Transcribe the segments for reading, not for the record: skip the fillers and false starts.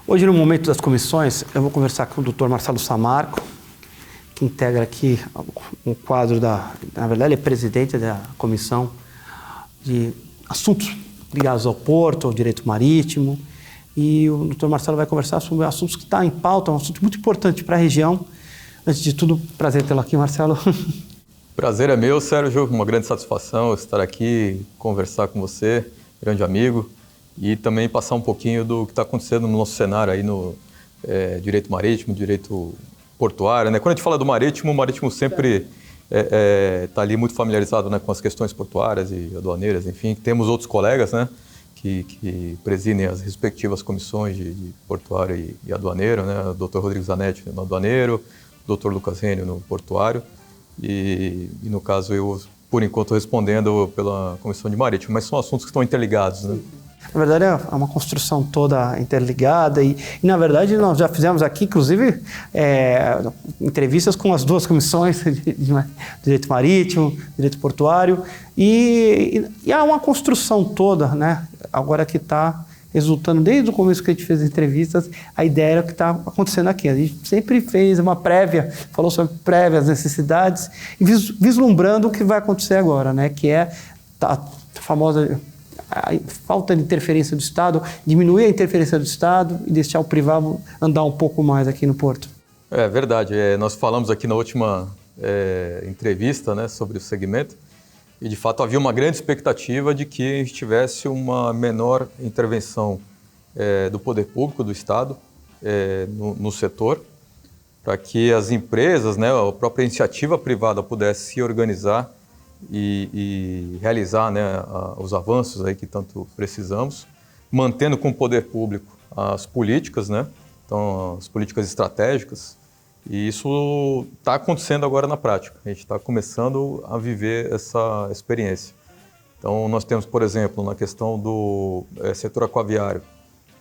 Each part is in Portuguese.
Hoje, no momento das comissões, eu vou conversar com o Dr. Marcelo Samarco, que integra aqui um quadro na verdade, ele é presidente da comissão de assuntos ligados ao porto, ao direito marítimo. E o Dr. Marcelo vai conversar sobre assuntos que estão em pauta, um assunto muito importante para a região. Antes de tudo, prazer tê-lo aqui, Marcelo. Prazer é meu, Sérgio. Uma grande satisfação estar aqui, conversar com você, grande amigo, e também passar um pouquinho do que está acontecendo no nosso cenário aí no direito marítimo, direito portuário, né? Quando a gente fala do marítimo, o marítimo sempre está ali muito familiarizado, né, com as questões portuárias e aduaneiras, enfim. Temos outros colegas, né, que presidem as respectivas comissões de portuário e aduaneiro, né? O Dr. Rodrigo Zanetti no aduaneiro, o Dr. Lucas Rênio no portuário e no caso eu, por enquanto, respondendo pela comissão de marítimo, mas são assuntos que estão interligados, né? Na verdade, é uma construção toda interligada e, na verdade, nós já fizemos aqui, inclusive, entrevistas com as duas comissões de direito marítimo, direito portuário, e há uma construção toda, né? Agora que está resultando, desde o começo que a gente fez as entrevistas, a ideia era o que está acontecendo aqui. A gente sempre fez uma prévia, falou sobre prévias necessidades, e vislumbrando o que vai acontecer agora, né? Que é a famosa a falta de interferência do Estado, diminuir a interferência do Estado e deixar o privado andar um pouco mais aqui no Porto. É verdade. Nós falamos aqui na última entrevista, né, sobre o segmento e, de fato, havia uma grande expectativa de que a gente tivesse uma menor intervenção do poder público, do Estado, no setor, para que as empresas, né, a própria iniciativa privada pudesse se organizar e realizar, né, os avanços aí que tanto precisamos, mantendo com o poder público as políticas, né, então as políticas estratégicas, e isso está acontecendo agora na prática. A gente está começando a viver essa experiência. Então nós temos, por exemplo, na questão do setor aquaviário,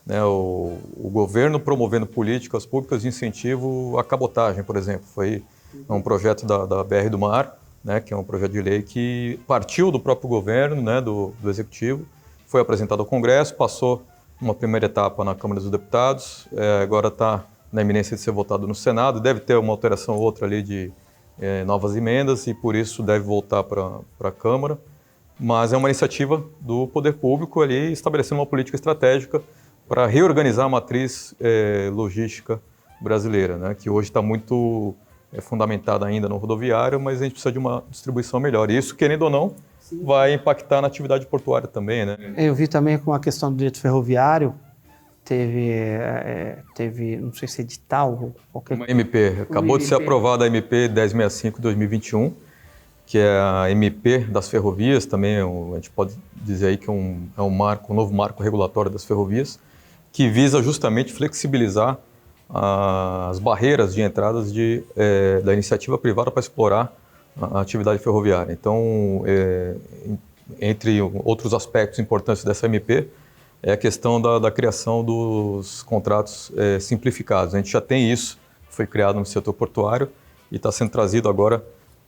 né, o governo promovendo políticas públicas de incentivo à cabotagem, por exemplo. Foi um projeto da BR do Mar, né, que é um projeto de lei que partiu do próprio governo, né, do Executivo, foi apresentado ao Congresso, passou uma primeira etapa na Câmara dos Deputados, agora está na iminência de ser votado no Senado, deve ter uma alteração ou outra ali de novas emendas e por isso deve voltar para a Câmara, mas é uma iniciativa do poder público ali estabelecendo uma política estratégica para reorganizar a matriz logística brasileira, né, que hoje está muito fundamentada ainda no rodoviário, mas a gente precisa de uma distribuição melhor. E isso, querendo ou não, sim, vai impactar na atividade portuária também, né? Eu vi também com a questão do direito ferroviário, teve não sei se edital, qualquer... Uma MP. Acabou de ser aprovada a MP 1065/2021, que é a MP das ferrovias, também a gente pode dizer aí que é um novo marco regulatório das ferrovias, que visa justamente flexibilizar as barreiras de entradas da iniciativa privada para explorar a atividade ferroviária. Então, entre outros aspectos importantes dessa MP, é a questão da criação dos contratos simplificados. A gente já tem isso, foi criado no setor portuário e está sendo trazido agora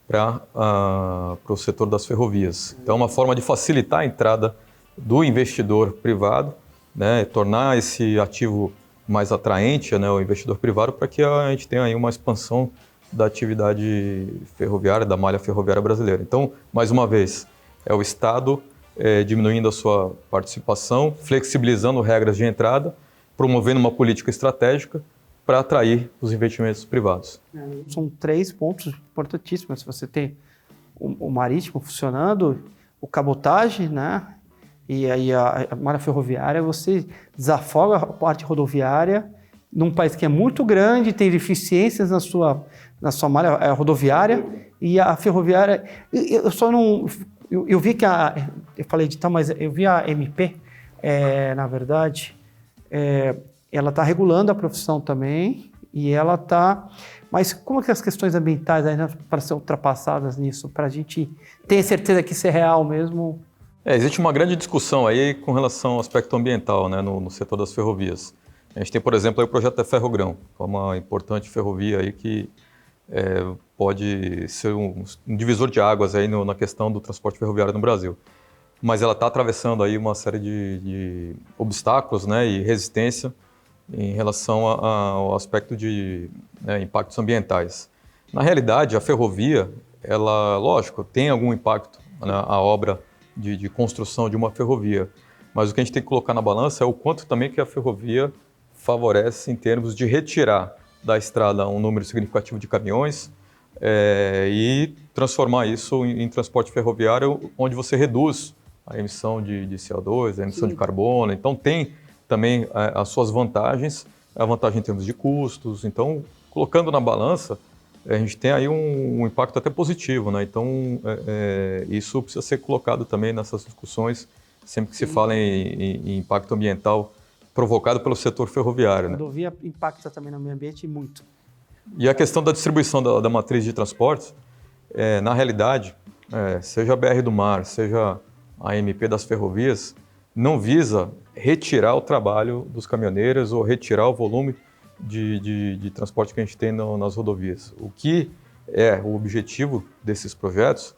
para o setor das ferrovias. Então, é uma forma de facilitar a entrada do investidor privado, né, tornar esse ativo mais atraente, né, o investidor privado, para que a gente tenha aí uma expansão da atividade ferroviária, da malha ferroviária brasileira. Então, mais uma vez, é o Estado diminuindo a sua participação, flexibilizando regras de entrada, promovendo uma política estratégica para atrair os investimentos privados. São 3 pontos importantíssimos. Você tem o marítimo funcionando, o cabotagem, né? E aí a malha ferroviária, você desafoga a parte rodoviária num país que é muito grande, tem deficiências na sua malha rodoviária e a ferroviária... Eu só não... Eu vi que eu falei de tal, mas eu vi a MP, na verdade, ela está regulando a profissão também e ela está... Mas como que as questões ambientais ainda para ser ultrapassadas nisso, para a gente ter certeza que isso é real mesmo? Existe uma grande discussão aí com relação ao aspecto ambiental, né, no setor das ferrovias. A gente tem, por exemplo, aí o projeto da Ferrogrão, que é uma importante ferrovia aí que pode ser um divisor de águas aí na questão do transporte ferroviário no Brasil. Mas ela está atravessando aí uma série de obstáculos, né, e resistência em relação ao aspecto de impactos ambientais. Na realidade, a ferrovia, ela, lógico, tem algum impacto na obra de construção de uma ferrovia, mas o que a gente tem que colocar na balança é o quanto também que a ferrovia favorece em termos de retirar da estrada um número significativo de caminhões e transformar isso em transporte ferroviário, onde você reduz a emissão de CO2, a emissão de carbono. Então, tem também as suas vantagens, a vantagem em termos de custos. Então, colocando na balança, a gente tem aí um impacto até positivo, né? Então, isso precisa ser colocado também nessas discussões, sempre que se fala em impacto ambiental provocado pelo setor ferroviário, A né? rodovia impacta também no meio ambiente muito. E a questão da distribuição da matriz de transportes, na realidade, seja a BR do Mar, seja a MP das ferrovias, não visa retirar o trabalho dos caminhoneiros ou retirar o volume de transporte que a gente tem nas rodovias. O que é o objetivo desses projetos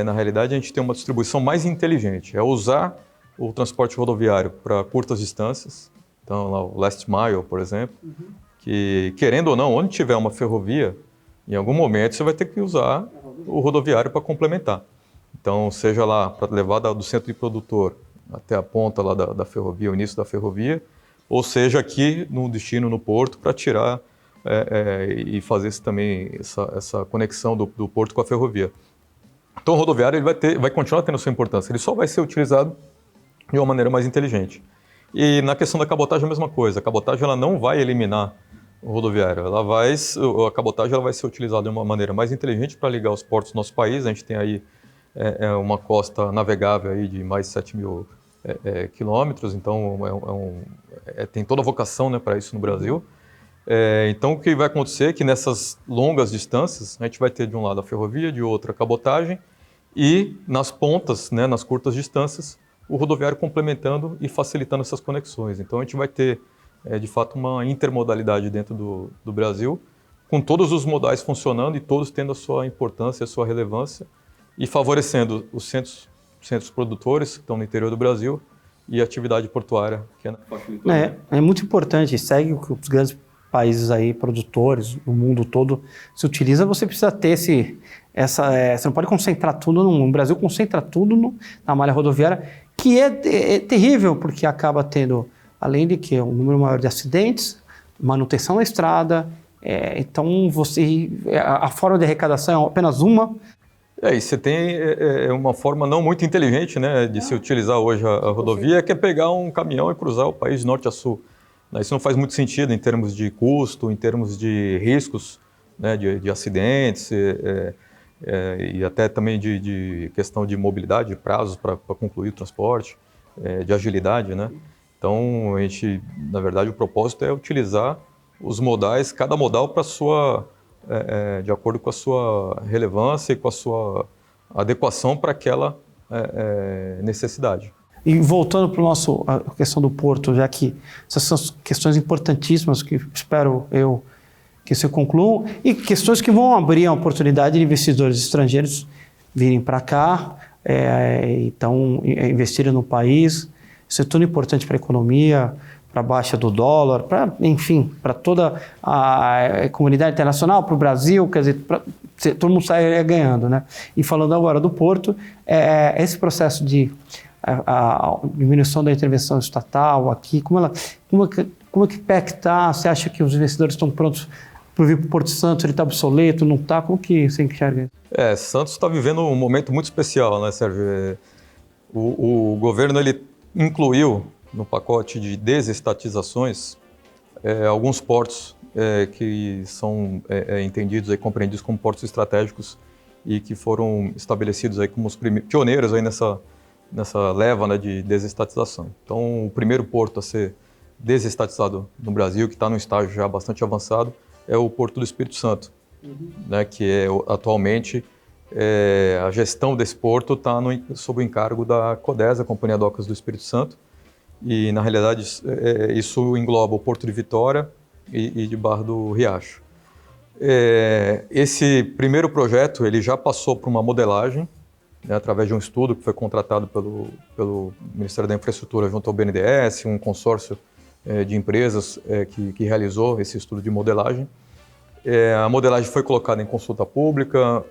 na realidade, a gente tem uma distribuição mais inteligente, é usar o transporte rodoviário para curtas distâncias, então lá, o last mile, por exemplo, que, querendo ou não, onde tiver uma ferrovia, em algum momento você vai ter que usar o rodoviário para complementar. Então, seja lá para levar do centro de produtor até a ponta lá da ferrovia, o início da ferrovia, ou seja aqui no destino, no porto, para tirar e fazer também essa conexão do porto com a ferrovia. Então, o rodoviário ele vai continuar tendo sua importância, ele só vai ser utilizado de uma maneira mais inteligente. E na questão da cabotagem, a mesma coisa. A cabotagem ela não vai eliminar o rodoviário, a cabotagem ela vai ser utilizada de uma maneira mais inteligente para ligar os portos do nosso país. A gente tem aí uma costa navegável aí de mais de 7 mil quilômetros, então tem toda a vocação, né, para isso no Brasil. Então, o que vai acontecer é que nessas longas distâncias, a gente vai ter de um lado a ferrovia, de outro a cabotagem, e nas pontas, né, nas curtas distâncias, o rodoviário complementando e facilitando essas conexões. Então, a gente vai ter, de fato, uma intermodalidade dentro do Brasil, com todos os modais funcionando e todos tendo a sua importância, a sua relevância, e favorecendo os centros produtores que estão no interior do Brasil e a atividade portuária, que é na faixa litorânea. É muito importante, segue o que os grandes países aí, produtores, no mundo todo, se utiliza, você precisa ter você não pode concentrar tudo no Brasil, concentra tudo na malha rodoviária, que é terrível, porque acaba tendo, além de que um número maior de acidentes, manutenção da estrada, então a forma de arrecadação é apenas uma. E você tem uma forma não muito inteligente, né, de se utilizar hoje a rodovia, que é pegar um caminhão e cruzar o país de norte a sul. Isso não faz muito sentido em termos de custo, em termos de riscos, né, de acidentes e até também de questão de mobilidade, de prazos para concluir o transporte, de agilidade, né? Então, na verdade, o propósito é utilizar os modais, cada modal para de acordo com a sua relevância e com a sua adequação para aquela necessidade. E voltando para a questão do porto, já que essas são questões importantíssimas que espero que você conclua, e questões que vão abrir a oportunidade de investidores estrangeiros virem para cá, então investirem no país. Isso é tudo importante para a economia, para a baixa do dólar, enfim, para toda a comunidade internacional, para o Brasil, quer dizer, todo mundo sai ganhando, né? E falando agora do porto, esse processo de a diminuição da intervenção estatal aqui, como é que PEC está? Você acha que os investidores estão prontos para vir para o Porto Santo? Ele está obsoleto, não está? Como que você enxerga isso? Santos está vivendo um momento muito especial, né, Sérgio? O governo ele incluiu no pacote de desestatizações alguns portos que são entendidos e compreendidos como portos estratégicos e que foram estabelecidos aí como os pioneiros aí nessa leva, né, de desestatização. Então, o primeiro porto a ser desestatizado no Brasil, que está num estágio já bastante avançado, é o Porto do Espírito Santo, né, que atualmente a gestão desse porto está sob o encargo da CODESA, Companhia Docas do Espírito Santo, e na realidade isso engloba o Porto de Vitória e de Barra do Riacho. Esse primeiro projeto ele já passou por uma modelagem, né, através de um estudo que foi contratado pelo Ministério da Infraestrutura junto ao BNDES, um consórcio de empresas que realizou esse estudo de modelagem. A modelagem foi colocada em consulta pública,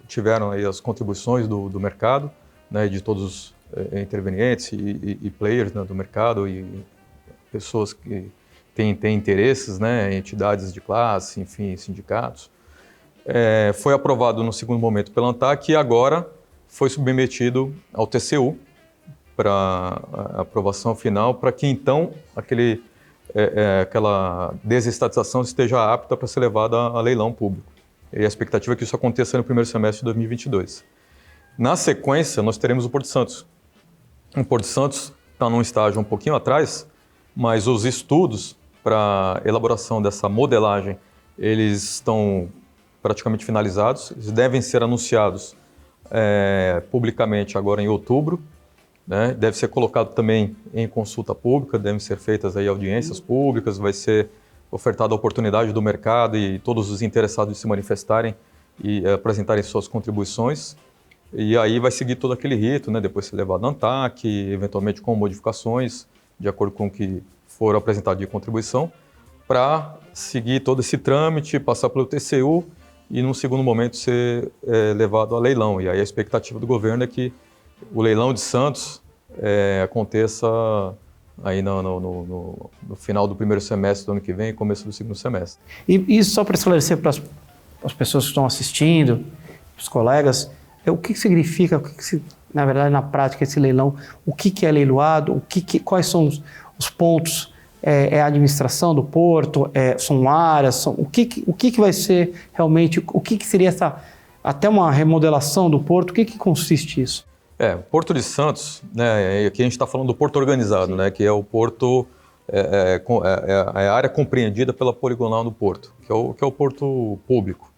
tiveram aí as contribuições do mercado, né, de todos os intervenientes e players, né, do mercado e pessoas que têm interesses, né, entidades de classe, enfim, sindicatos. Foi aprovado no segundo momento pela ANTAC e agora foi submetido ao TCU para aprovação final, para que então aquela desestatização esteja apta para ser levada a leilão público. E a expectativa é que isso aconteça no primeiro semestre de 2022. Na sequência, nós teremos o Porto de Santos. O Porto de Santos está num estágio um pouquinho atrás, mas os estudos para elaboração dessa modelagem, eles estão praticamente finalizados. Eles devem ser anunciados publicamente agora em outubro. Né? Deve ser colocado também em consulta pública, devem ser feitas aí audiências públicas, vai ser ofertada a oportunidade do mercado e todos os interessados de se manifestarem e apresentarem suas contribuições. E aí vai seguir todo aquele rito, né? Depois ser levado à ANTAC, eventualmente com modificações, de acordo com o que for apresentado de contribuição, para seguir todo esse trâmite, passar pelo TCU e, num segundo momento, ser levado a leilão. E aí a expectativa do governo é que o leilão de Santos aconteça aí no final do primeiro semestre do ano que vem e começo do segundo semestre. E só para esclarecer para as pessoas que estão assistindo, os colegas, o que significa, na verdade, na prática, esse leilão? O que é leiloado? Quais são os pontos? É a administração do porto? São áreas? O que vai ser realmente? O que seria até uma remodelação do porto? O que consiste isso? Porto de Santos, né, aqui a gente está falando do porto organizado, né, que é o porto, a área compreendida pela poligonal do porto, que é o porto público.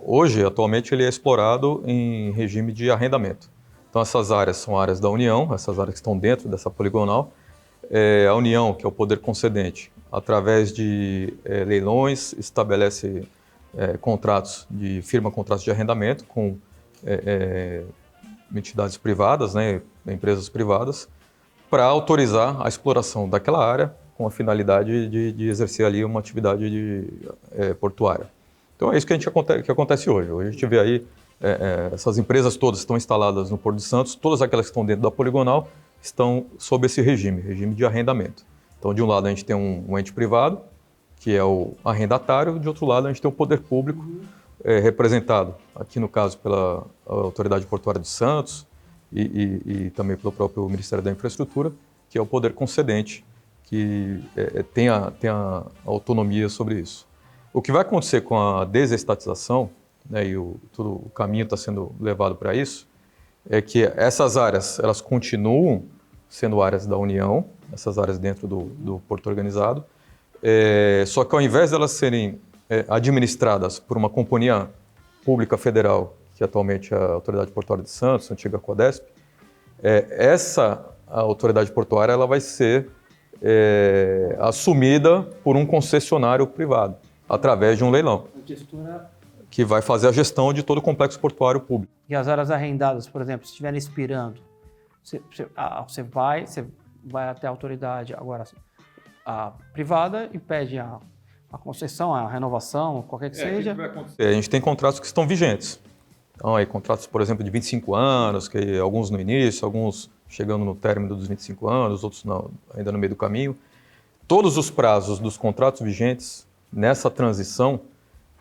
Hoje, atualmente, ele é explorado em regime de arrendamento. Então, essas áreas são áreas da União, essas áreas que estão dentro dessa poligonal. A União, que é o poder concedente, através de leilões, estabelece firma contratos de arrendamento com entidades privadas, né, empresas privadas, para autorizar a exploração daquela área com a finalidade de exercer ali uma atividade portuária. Então é isso que acontece hoje. Hoje a gente vê aí essas empresas todas estão instaladas no Porto de Santos, todas aquelas que estão dentro da poligonal estão sob esse regime de arrendamento. Então de um lado a gente tem um ente privado, que é o arrendatário, de outro lado a gente tem o poder público, representado, aqui no caso pela Autoridade Portuária de Santos e também pelo próprio Ministério da Infraestrutura, que é o poder concedente, que tem a autonomia sobre isso. O que vai acontecer com a desestatização, né, e todo o caminho está sendo levado para isso, é que essas áreas elas continuam sendo áreas da União, essas áreas dentro do Porto Organizado, só que ao invés de elas serem administradas por uma companhia pública federal, que atualmente é a Autoridade Portuária de Santos, a antiga Codesp, essa autoridade portuária ela vai ser assumida por um concessionário privado, através de um leilão, que vai fazer a gestão de todo o complexo portuário público. E as áreas arrendadas, por exemplo, se estiverem expirando, você vai até a autoridade agora a privada e pede a concessão, a renovação, qualquer que seja. A gente tem contratos que estão vigentes. Então, aí, contratos, por exemplo, de 25 anos, que alguns no início, alguns chegando no término dos 25 anos, outros ainda no meio do caminho. Todos os prazos dos contratos vigentes nessa transição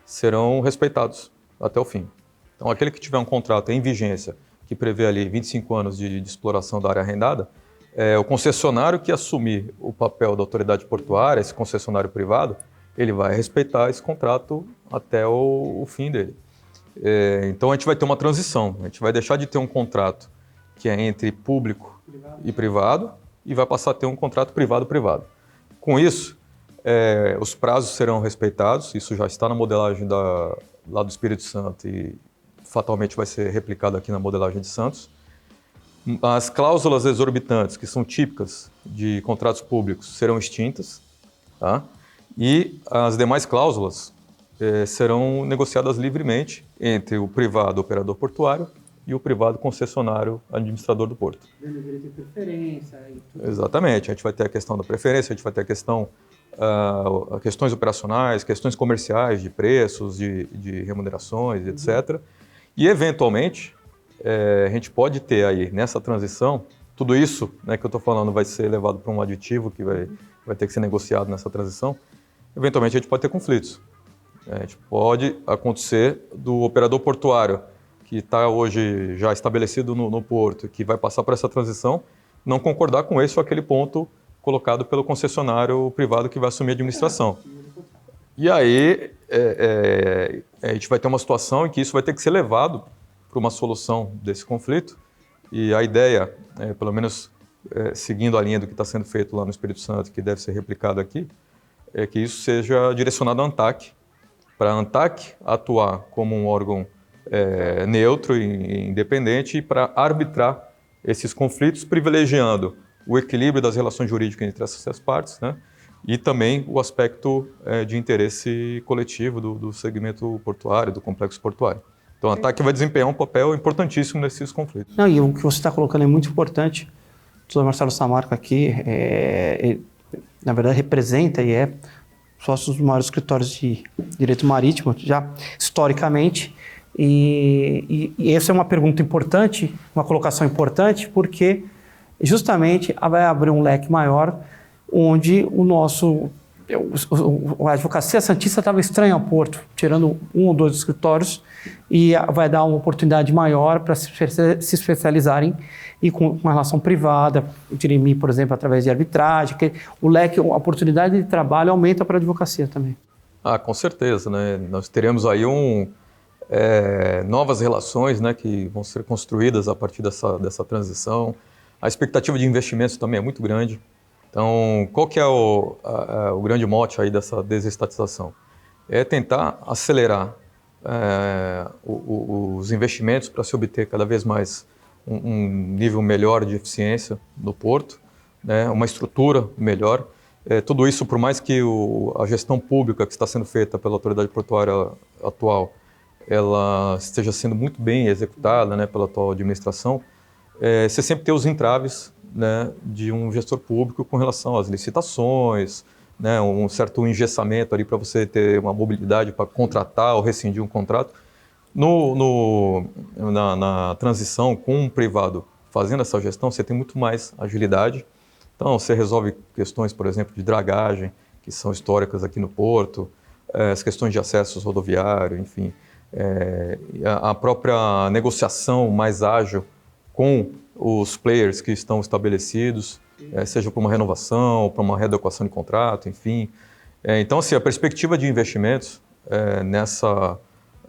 serão respeitados até o fim. Então, aquele que tiver um contrato em vigência que prevê ali 25 anos de exploração da área arrendada, o concessionário que assumir o papel da autoridade portuária, esse concessionário privado, ele vai respeitar esse contrato até o fim dele. Então, a gente vai ter uma transição. A gente vai deixar de ter um contrato que é entre público e privado e vai passar a ter um contrato privado-privado. Com isso, os prazos serão respeitados. Isso já está na modelagem lá do Espírito Santo e fatalmente vai ser replicado aqui na modelagem de Santos. As cláusulas exorbitantes, que são típicas de contratos públicos, serão extintas, tá? E as demais cláusulas serão negociadas livremente entre o privado operador portuário e o privado concessionário administrador do porto. Vendo direito de preferência e tudo. Exatamente, a gente vai ter a questão da preferência, a gente vai ter a questão, questões operacionais, questões comerciais, de preços, de remunerações, etc. E, eventualmente, a gente pode ter aí, nessa transição, tudo isso, né, que eu estou falando vai ser levado para um aditivo que vai ter que ser negociado nessa transição. Eventualmente, a gente pode ter conflitos. A gente pode acontecer do operador portuário, que está hoje já estabelecido no porto, que vai passar por essa transição, não concordar com esse ou aquele ponto colocado pelo concessionário privado que vai assumir a administração. E aí, a gente vai ter uma situação em que isso vai ter que ser levado para uma solução desse conflito. E a ideia, pelo menos seguindo a linha do que está sendo feito lá no Espírito Santo, que deve ser replicado aqui, é que isso seja direcionado à ANTAQ, para a ANTAQ atuar como um órgão neutro e independente para arbitrar esses conflitos, privilegiando o equilíbrio das relações jurídicas entre essas partes, né? E também o aspecto de interesse coletivo do segmento portuário, do complexo portuário. Então a ANTAQ vai desempenhar um papel importantíssimo nesses conflitos. Não, e o que você está colocando é muito importante. O doutor Marcelo Samarco aqui, ele, na verdade, representa e é sócio dos maiores escritórios de direito marítimo, já historicamente. E essa é uma pergunta importante, uma colocação importante, porque justamente vai abrir um leque maior onde a advocacia santista estava estranha ao porto, tirando um ou dois escritórios, e vai dar uma oportunidade maior para se especializarem e com uma relação privada, dirimir, por exemplo, através de arbitragem, que o leque, a oportunidade de trabalho aumenta para a advocacia também. Com certeza, né? Nós teremos aí novas relações, né, que vão ser construídas a partir dessa transição. A expectativa de investimentos também é muito grande. Então, qual que é o grande mote aí dessa desestatização? É tentar acelerar os investimentos para se obter cada vez mais um nível melhor de eficiência no porto, né, uma estrutura melhor. Tudo isso, por mais que a gestão pública que está sendo feita pela autoridade portuária atual, ela esteja sendo muito bem executada, né, pela atual administração, você sempre tem os entraves, né, de um gestor público com relação às licitações, né, um certo engessamento ali para você ter uma mobilidade para contratar ou rescindir um contrato. Na transição com um privado fazendo essa gestão, você tem muito mais agilidade. Então, você resolve questões, por exemplo, de dragagem, que são históricas aqui no porto, as questões de acessos rodoviário, enfim. A própria negociação mais ágil com os players que estão estabelecidos, seja para uma renovação, para uma readequação de contrato, enfim. Então, assim, a perspectiva de investimentos nessa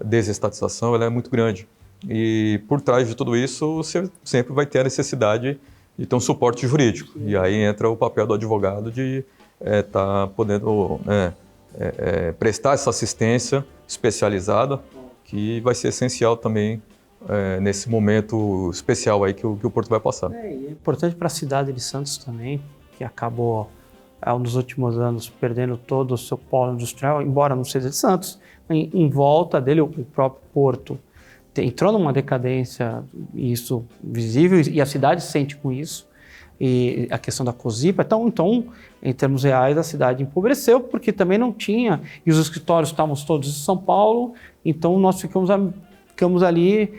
desestatização ela é muito grande. E por trás de tudo isso, você sempre vai ter a necessidade de ter um suporte jurídico. E aí entra o papel do advogado de estar podendo prestar essa assistência especializada, que vai ser essencial também nesse momento especial aí que o Porto vai passar. E é importante para a cidade de Santos também, que acabou nos últimos anos perdendo todo o seu polo industrial, embora não seja de Santos, em volta dele o próprio Porto entrou numa decadência, isso visível, e a cidade sente com isso, e a questão da COSIPA, então, em termos reais, a cidade empobreceu, porque também não tinha, e os escritórios estavam todos em São Paulo, então nós ficamos ali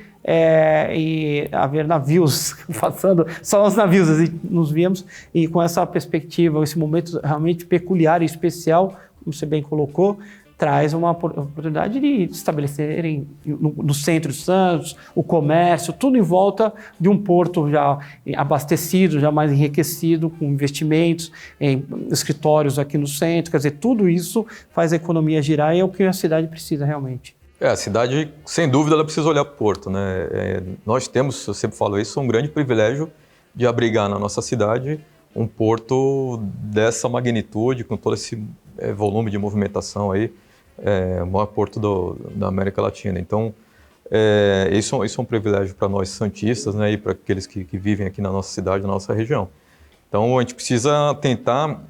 e a ver navios passando, só os navios nos víamos, e com essa perspectiva, esse momento realmente peculiar e especial, como você bem colocou, traz uma oportunidade de estabelecerem no centro de Santos, o comércio, tudo em volta de um porto já abastecido, já mais enriquecido, com investimentos, em escritórios aqui no centro, quer dizer, tudo isso faz a economia girar e é o que a cidade precisa realmente. A cidade, sem dúvida, ela precisa olhar para o porto, né? Nós temos, eu sempre falo isso, um grande privilégio de abrigar na nossa cidade um porto dessa magnitude, com todo esse volume de movimentação aí, o maior porto da América Latina. Então, isso é um privilégio para nós santistas, né, e para aqueles que vivem aqui na nossa cidade, na nossa região. Então, a gente precisa tentar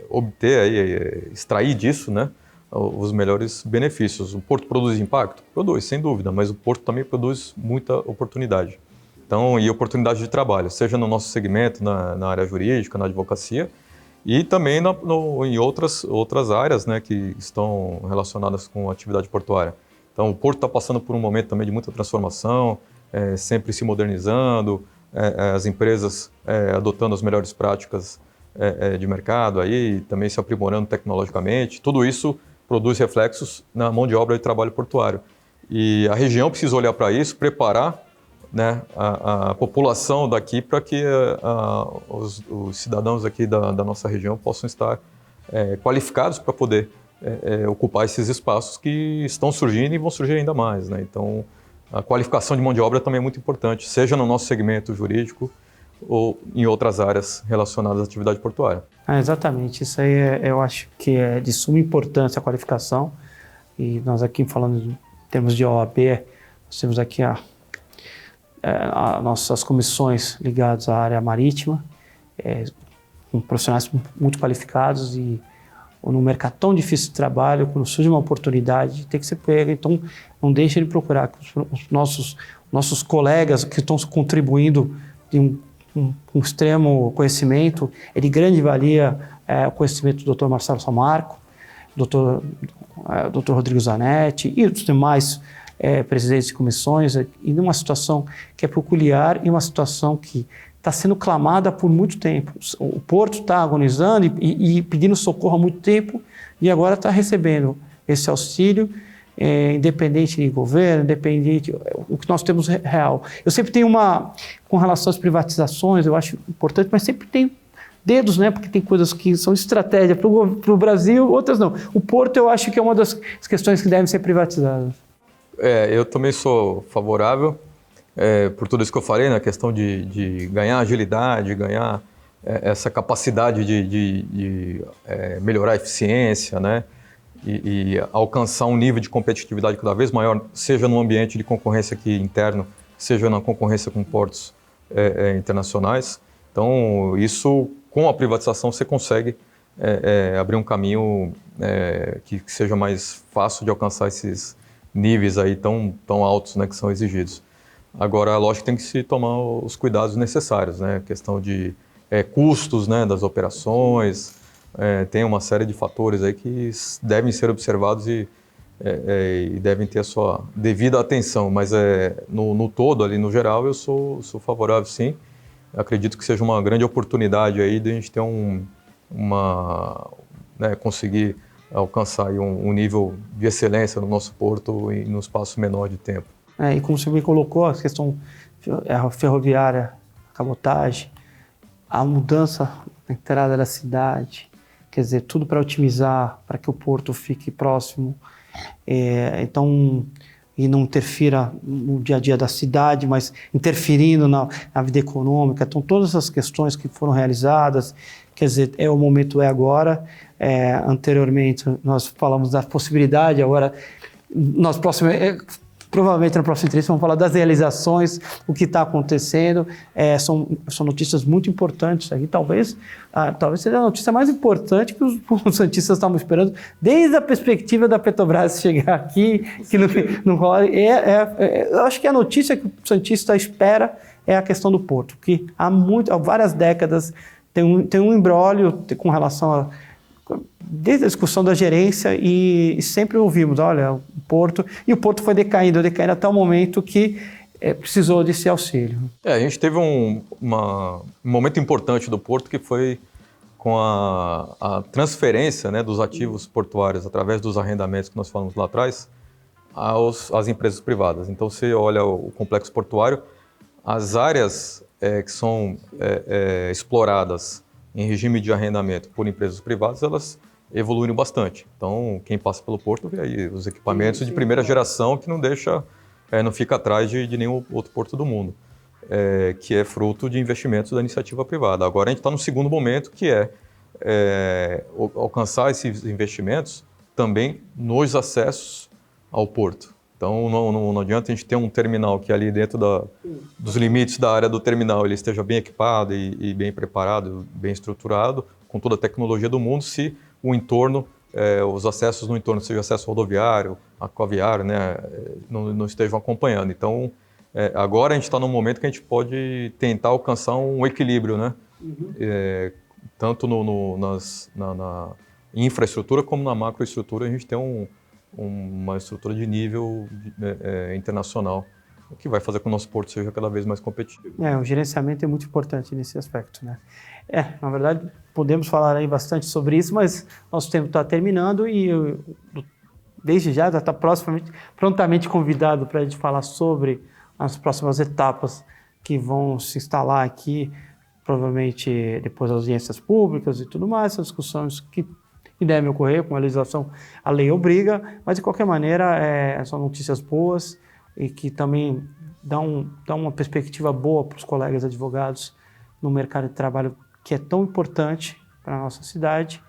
obter, extrair disso, né, os melhores benefícios. O porto produz impacto? Produz, sem dúvida, mas o porto também produz muita oportunidade. Então, e oportunidade de trabalho, seja no nosso segmento, na área jurídica, na advocacia, e também em outras áreas, né, que estão relacionadas com a atividade portuária. Então, o porto está passando por um momento também de muita transformação, sempre se modernizando, as empresas adotando as melhores práticas de mercado, aí, também se aprimorando tecnologicamente. Tudo isso produz reflexos na mão de obra de trabalho portuário. E a região precisa olhar para isso, preparar, né, a população daqui para que os cidadãos aqui da nossa região possam estar qualificados para poder ocupar esses espaços que estão surgindo e vão surgir ainda mais, né? Então, a qualificação de mão de obra também é muito importante, seja no nosso segmento jurídico ou em outras áreas relacionadas à atividade portuária. Exatamente, isso aí eu acho que é de suma importância a qualificação. E nós aqui falando em termos de OAB, nós temos aqui as nossas comissões ligadas à área marítima, com profissionais muito qualificados, e num mercado tão difícil de trabalho, quando surge uma oportunidade, tem que ser pega. Então, não deixe de procurar os nossos colegas que estão contribuindo de um extremo conhecimento. É de grande valia o conhecimento do Dr. Marcelo Samarco, Dr. Rodrigo Zanetti e os demais presidentes de comissões, e numa situação que é peculiar e uma situação que está sendo clamada por muito tempo. O Porto está agonizando e pedindo socorro há muito tempo, e agora está recebendo esse auxílio, independente de governo, independente, o que nós temos real. Eu sempre tenho com relação às privatizações, eu acho importante, mas sempre tem dedos, né? Porque tem coisas que são estratégia para o Brasil, outras não. O Porto, eu acho que é uma das questões que devem ser privatizadas. Eu também sou favorável, por tudo isso que eu falei, na questão de ganhar agilidade, ganhar essa capacidade de melhorar a eficiência, né? E alcançar um nível de competitividade cada vez maior, seja no ambiente de concorrência aqui interno, seja na concorrência com portos internacionais. Então, isso, com a privatização, você consegue abrir um caminho que seja mais fácil de alcançar esses níveis aí tão altos, né, que são exigidos. Agora, lógico que tem que se tomar os cuidados necessários, né? A questão de custos, né, das operações, tem uma série de fatores aí que devem ser observados e devem ter a sua devida atenção, mas no todo, ali no geral, eu sou favorável, sim. Acredito que seja uma grande oportunidade aí de a gente ter conseguir alcançar aí um nível de excelência no nosso porto e num espaço menor de tempo. E como você me colocou, a questão ferroviária, a cabotagem, a mudança na entrada da cidade, quer dizer, tudo para otimizar, para que o porto fique próximo, então, e não interfira no dia a dia da cidade, mas interferindo na vida econômica. Então, todas essas questões que foram realizadas, quer dizer, o momento é agora. Anteriormente, nós falamos da possibilidade, agora, provavelmente na próxima entrevista vamos falar das realizações, o que está acontecendo. São notícias muito importantes aqui, talvez seja a notícia mais importante que os santistas estavam esperando, desde a perspectiva da Petrobras chegar aqui, que não rola. Eu acho que a notícia que o santista espera é a questão do porto, que há várias décadas tem um imbróglio com relação desde a discussão da gerência, e sempre ouvimos, olha, o Porto foi decaindo até o momento que precisou desse auxílio. A gente teve um momento importante do Porto, que foi com a transferência, né, dos ativos portuários através dos arrendamentos que nós falamos lá atrás às empresas privadas. Então, você olha o complexo portuário, as áreas que são exploradas em regime de arrendamento por empresas privadas, elas evoluíram bastante. Então, quem passa pelo porto vê aí os equipamentos de primeira geração que não fica atrás de nenhum outro porto do mundo, que é fruto de investimentos da iniciativa privada. Agora, a gente está no segundo momento, que alcançar esses investimentos também nos acessos ao porto. Então, não adianta a gente ter um terminal que ali dentro dos limites da área do terminal ele esteja bem equipado e bem preparado, bem estruturado, com toda a tecnologia do mundo, se o entorno os acessos no entorno, seja acesso rodoviário, aquaviário, né, não estejam acompanhando. Então, agora a gente está num momento que a gente pode tentar alcançar um equilíbrio, né? Tanto na infraestrutura como na macroestrutura, a gente tem uma estrutura de nível internacional, o que vai fazer com que o nosso porto seja cada vez mais competitivo. O gerenciamento é muito importante nesse aspecto, né? Na verdade, podemos falar aí bastante sobre isso, mas nosso tempo está terminando e desde já está prontamente convidado para a gente falar sobre as próximas etapas que vão se instalar aqui, provavelmente depois das audiências públicas e tudo mais, essas discussões que devem ocorrer com a legislação, a lei obriga, mas de qualquer maneira são notícias boas e que também dão uma perspectiva boa para os colegas advogados no mercado de trabalho que é tão importante para a nossa cidade.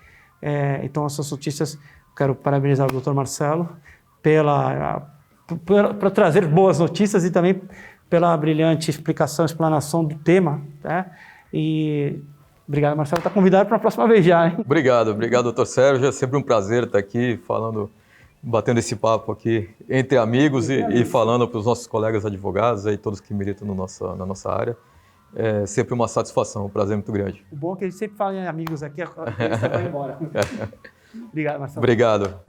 Então essas notícias, quero parabenizar o Dr. Marcelo para trazer boas notícias e também pela brilhante explanação do tema, tá? E obrigado, Marcelo, está convidado para a próxima vez já, hein? Obrigado, doutor Sérgio, é sempre um prazer estar aqui batendo esse papo aqui entre amigos e falando para os nossos colegas advogados e todos que militam na nossa área. É sempre uma satisfação, um prazer muito grande. O bom é que a gente sempre fala em amigos aqui, você vai embora. Obrigado, Marcelo. Obrigado.